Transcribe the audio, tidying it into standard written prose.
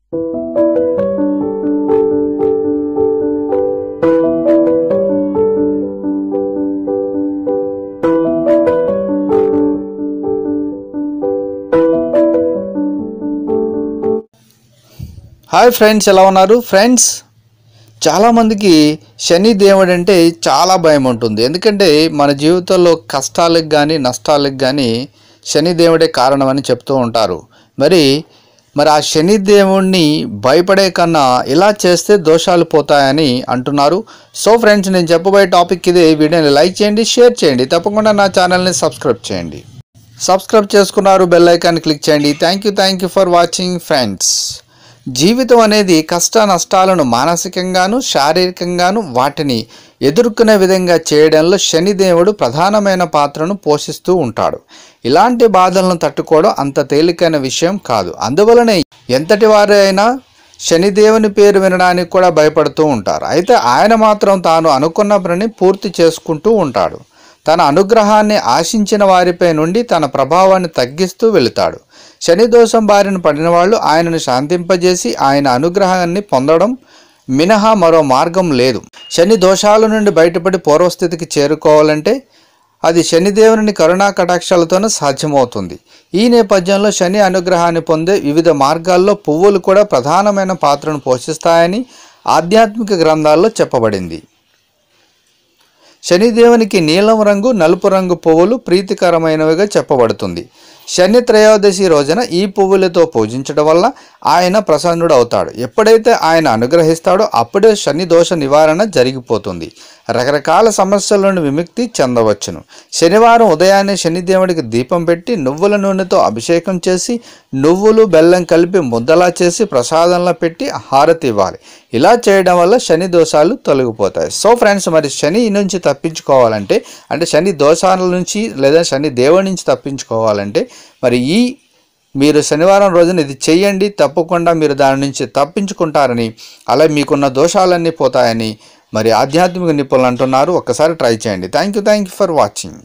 Hi friends, ఎలా ఉన్నారు friends? చాలామందికి శని దేవుడు అంటే చాలా భయం ఉంటుంది. ఎందుకంటే మన జీవితంలో కష్టాలకు కానీ నష్టాలకు కానీ శని దేవుడే కారణమని చెప్తూ ఉంటారు. మరి ఆ శని దేవుణ్ణి భయపడే కన్నా ఇలా చేస్తే దోషాలు పోతాయని అంటున్నారు. సో ఫ్రెండ్స్, నేను చెప్పబోయే టాపిక్ ఇదే. వీడియోని లైక్ చేయండి, షేర్ చేయండి, తప్పకుండా నా ఛానల్ని సబ్స్క్రైబ్ చేయండి. సబ్స్క్రైబ్ చేసుకున్నారు, బెల్ ఐకాన్ క్లిక్ చేయండి. Thank you for watching friends. జీవితం అనేది కష్ట నష్టాలను మానసికంగాను శారీరకంగాను వాటిని ఎదుర్కొనే విధంగా చేయడంలో శనిదేవుడు ప్రధానమైన పాత్రను పోషిస్తూ ఉంటాడు. ఇలాంటి బాధలను తట్టుకోవడం అంత తేలికైన విషయం కాదు. అందువలనే ఎంతటి వారైనా శనిదేవుని పేరు వినడానికి కూడా భయపడుతూ ఉంటారు. అయితే ఆయన మాత్రం తాను అనుకున్న పనిని పూర్తి చేసుకుంటూ ఉంటాడు. తన అనుగ్రహాన్ని ఆశించిన వారిపై నుండి తన ప్రభావాన్ని తగ్గిస్తూ వెళుతాడు. శని దోషం బారిన పడిన వాళ్ళు ఆయనను శాంతింపజేసి ఆయన అనుగ్రహాన్ని పొందడం మినహా మరో మార్గం లేదు. శని దోషాల నుండి బయటపడి పూర్వస్థితికి చేరుకోవాలంటే అది శనిదేవుని కరుణా కటాక్షాలతోనే సాధ్యమవుతుంది. ఈ నేపథ్యంలో శని అనుగ్రహాన్ని పొందే వివిధ మార్గాల్లో పువ్వులు కూడా ప్రధానమైన పాత్రను పోషిస్తాయని ఆధ్యాత్మిక గ్రంథాల్లో చెప్పబడింది. శనిదేవునికి నీలం రంగు, నలుపు రంగు పువ్వులు ప్రీతికరమైనవిగా చెప్పబడుతుంది. శని త్రయోదశి రోజున ఈ పువ్వులతో పూజించడం వల్ల ఆయన ప్రసన్నుడు అవుతాడు. ఎప్పుడైతే ఆయన అనుగ్రహిస్తాడో అప్పుడే శని దోష నివారణ జరిగిపోతుంది. రకరకాల సమస్యల నుండి విముక్తి చెందవచ్చును. శనివారం ఉదయాన్నే శనిదేవుడికి దీపం పెట్టి నువ్వుల నూనెతో అభిషేకం చేసి నువ్వులు బెల్లం కలిపి ముద్దలా చేసి ప్రసాదంలో పెట్టి హారతి ఇవ్వాలి. ఇలా చేయడం వల్ల శని దోషాలు తొలగిపోతాయి. సో ఫ్రెండ్స్, మరి శని నుంచి తప్పించుకోవాలంటే, అంటే శని దోషాల నుంచి లేదా శని దేవుడి నుంచి తప్పించుకోవాలంటే మరి మీరు శనివారం రోజున ఇది చెయ్యండి. తప్పకుండా మీరు దాని నుంచి తప్పించుకుంటారని, అలా మీకున్న దోషాలన్నీ పోతాయని మరి ఆధ్యాత్మిక నిపుణులు అంటున్నారు. ఒక్కసారి ట్రై చేయండి. Thank you for watching.